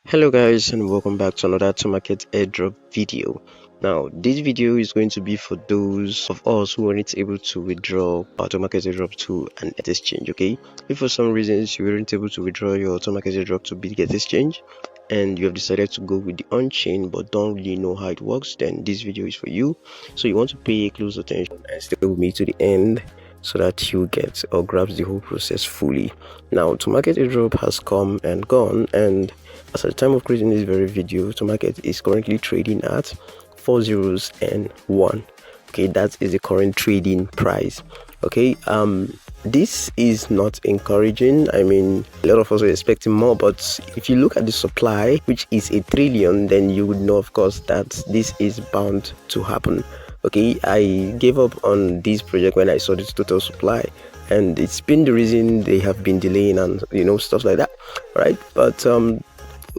Hello guys, and welcome back to another Tomarket Airdrop video. Now this video is going to be for those of us who weren't able to withdraw our Tomarket Airdrop to an exchange. Okay, if for some reasons you weren't able to withdraw your Tomarket Airdrop to Bitget exchange and you have decided to go with the on-chain but don't really know how it works, then this video is for you. So you want to pay close attention and stay with me to the end so that you get or grabs the whole process fully. Now Tomarket Airdrop has come and gone, and as at the time of creating this very video, Tomarket is currently trading at 4 zeros and 1. Okay, that is the current trading price. Okay, this is not encouraging. I mean, a lot of us were expecting more, but if you look at the supply, which is 1 trillion, then you would know, of course, that this is bound to happen. Okay, I gave up on this project when I saw the total supply, and it's been the reason they have been delaying and stuff like that, right? But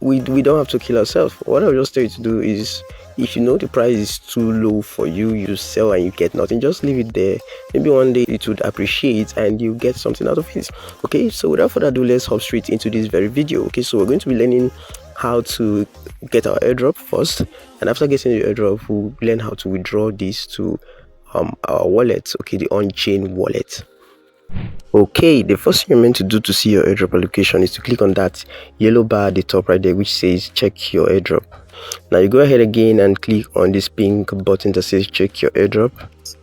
we don't have to kill ourselves. What I will just tell you to do is, if you know the price is too low for you, you sell and you get nothing, just leave it there. Maybe one day it would appreciate and you get something out of it. Okay, so without further ado, let's hop straight into this very video. Okay, so we're going to be learning how to get our airdrop first, and after getting the airdrop, we'll learn how to withdraw this to our wallet. Okay, the on-chain wallet. Okay, the first thing you're meant to do to see your airdrop allocation is to click on that yellow bar at the top right there which says check your airdrop. Now you go ahead again and click on this pink button that says check your airdrop.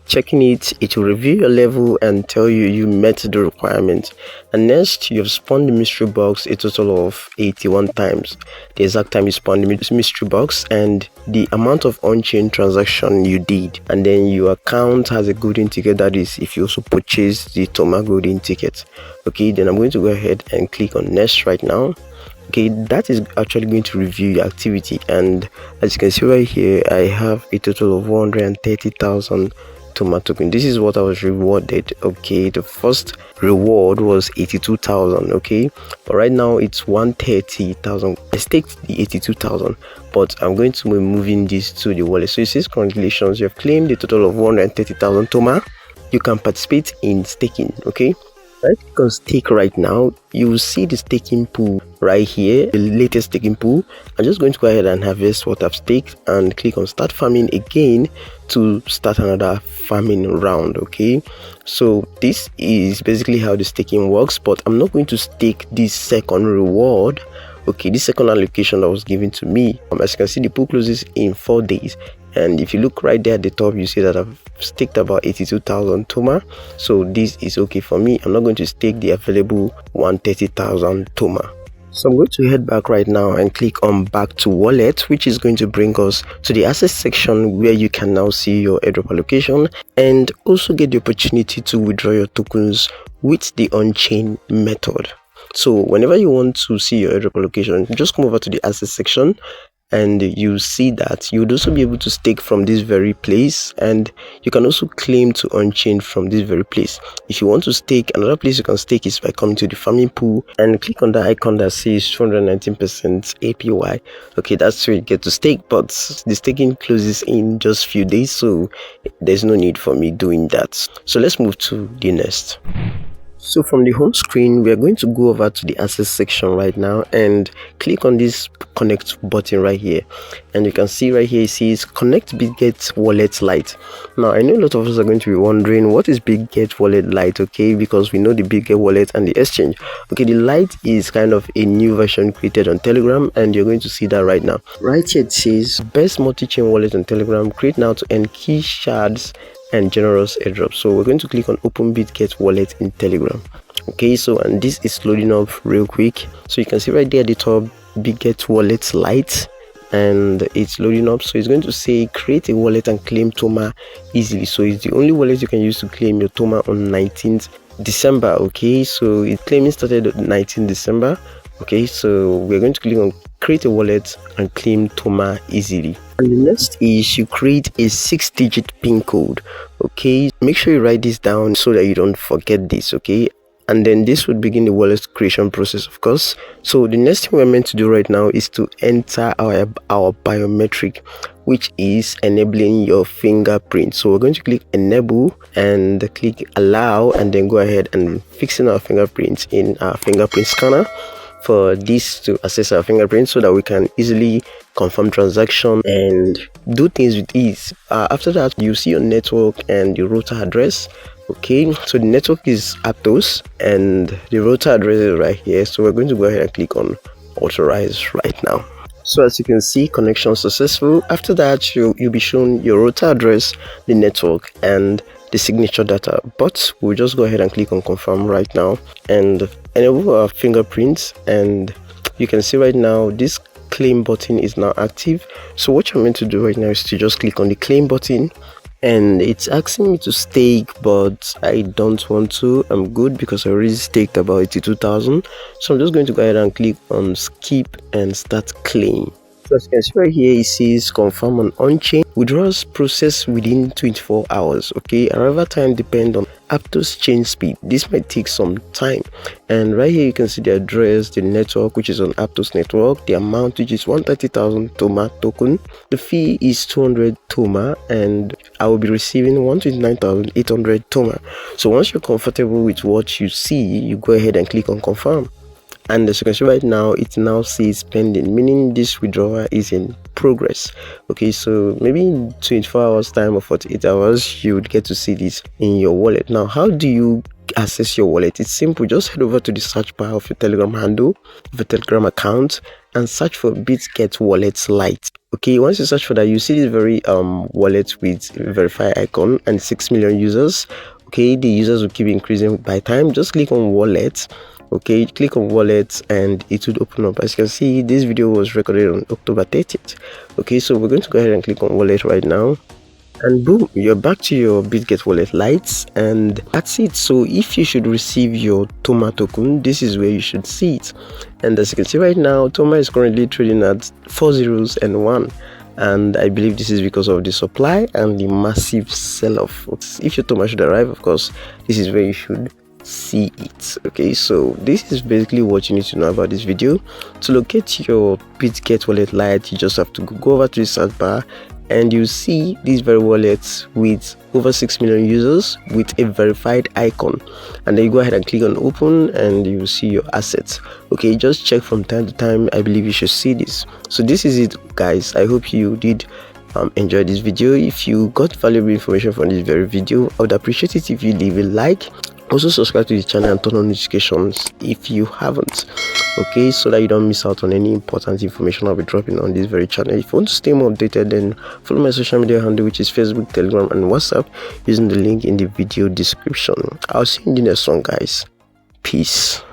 Checking it will review your level and tell you met the requirement. And next, you've spawned the mystery box a total of 81 times. The exact time you spawned the mystery box and the amount of on-chain transaction you did. And then your account has a golden ticket, that is if you also purchase the Toma golden ticket. Okay, then I'm going to go ahead and click on next right now. Okay, that is actually going to review your activity, and as you can see right here, I have a total of 130,000 Toma token. This is what I was rewarded. Okay, the first reward was 82,000. okay, but right now it's 130,000. I staked the 82,000, but I'm going to be moving this to the wallet. So it says congratulations, you have claimed a total of 130,000 Toma. You can participate in staking. Okay, right, click on stake right now. You will see the staking pool right here, the latest staking pool. I'm just going to go ahead and harvest what I've staked and click on start farming again to start another farming round. Okay, so this is basically how the staking works, but I'm not going to stake this second reward. Okay, this second allocation that was given to me, as you can see, the pool closes in 4 days, and if you look right there at the top, you see that I've staked about 82,000 Toma. So this is okay for me. I'm not going to stake the available 130,000 Toma. So I'm going to head back right now and click on back to wallet, which is going to bring us to the assets section where you can now see your airdrop allocation and also get the opportunity to withdraw your tokens with the on-chain method. So whenever you want to see your airdrop allocation, just come over to the assets section and you see that you would also be able to stake from this very place, and you can also claim to on-chain from this very place. If you want to stake, another place you can stake is by coming to the farming pool and click on the icon that says 219% APY. Okay, that's where you get to stake, but the staking closes in just few days, so there's no need for me doing that. So let's move to the next. So from the home screen, we are going to go over to the assets section right now and click on this connect button right here, and you can see right here it says connect Bitget Wallet Lite. Now I know a lot of us are going to be wondering what is Bitget Wallet Lite. Okay, because we know the Bitget wallet and the exchange. Okay, the Lite is kind of a new version created on Telegram, and you're going to see that right now. Right here it says best multi-chain wallet on Telegram, create now to earn key shards and generous airdrop. So we're going to click on open Bitget wallet in Telegram. Okay, so and this is loading up real quick, so you can see right there at the top Bitget Wallet Lite, and it's loading up. So it's going to say create a wallet and claim Toma easily. So it's the only wallet you can use to claim your Toma on 19th December. Okay, so it claiming started on 19th December. Okay, so we're going to click on create a wallet and claim Toma easily. And the next is you create a 6-digit pin code. Okay, make sure you write this down so that you don't forget this. Okay, and then this would begin the wallet creation process, of course. So the next thing we're meant to do right now is to enter our biometric, which is enabling your fingerprint. So we're going to click enable and click allow, and then go ahead and fixing our fingerprints in our fingerprint scanner. for this to access our fingerprint so that we can easily confirm transaction and do things with ease. After that, you see your network and the router address. Okay, so the network is Aptos and the router address is right here. So we're going to go ahead and click on authorize right now. So as you can see, connection successful. After that, you'll be shown your router address, the network, and the signature data. But we'll just go ahead and click on confirm right now and enable our fingerprints. And you can see right now this claim button is now active. So what you're meant to do right now is to just click on the claim button, and it's asking me to stake, but I don't want to. I'm good because I already staked about 82,000. So I'm just going to go ahead and click on skip and start claim. So as you can see right here, it says confirm on on-chain. Withdrawals process within 24 hours. Okay, arrival time depends on Aptos chain speed. This might take some time. And right here you can see the address, the network, which is on Aptos network, the amount, which is 130,000 Toma token. The fee is 200 Toma, and I will be receiving 129,800 Toma. So once you're comfortable with what you see, you go ahead and click on confirm. And as you can see right now, it now says pending, meaning this withdrawal is in progress. Okay, so maybe in 24 hours time or 48 hours you would get to see this in your wallet. Now, how do you access your wallet? It's simple. Just head over to the search bar of your Telegram handle, of your Telegram account, and search for Bitget Wallet Lite. Okay, once you search for that, you see this very wallet with verify icon and 6 million users. Okay, the users will keep increasing by time. Just click on wallet. Okay, click on wallet and it would open up. As you can see, this video was recorded on October 30th. Okay, so we're going to go ahead and click on wallet right now, and boom, you're back to your Bitget Wallet Lite, and that's it. So if you should receive your Toma token, this is where you should see it. And as you can see right now, Toma is currently trading at 4 zeros and 1, and I believe this is because of the supply and the massive sell-off. If your Toma should arrive, of course, this is where you should see it. Okay, so this is basically what you need to know about this video. To locate your Bitget Wallet Lite, you just have to go over to the search bar, and you see these very wallets with over 6 million users with a verified icon, and then you go ahead and click on open and you see your assets. Okay, just check from time to time. I believe you should see this. So this is it, guys. I hope you did enjoy this video. If you got valuable information from this very video, I would appreciate it if you leave a like. Also subscribe to the channel and turn on notifications if you haven't, okay, so that you don't miss out on any important information I'll be dropping on this very channel. If you want to stay more updated, then follow my social media handle, which is Facebook, Telegram, and WhatsApp, using the link in the video description. I'll see you in the next one, guys. Peace.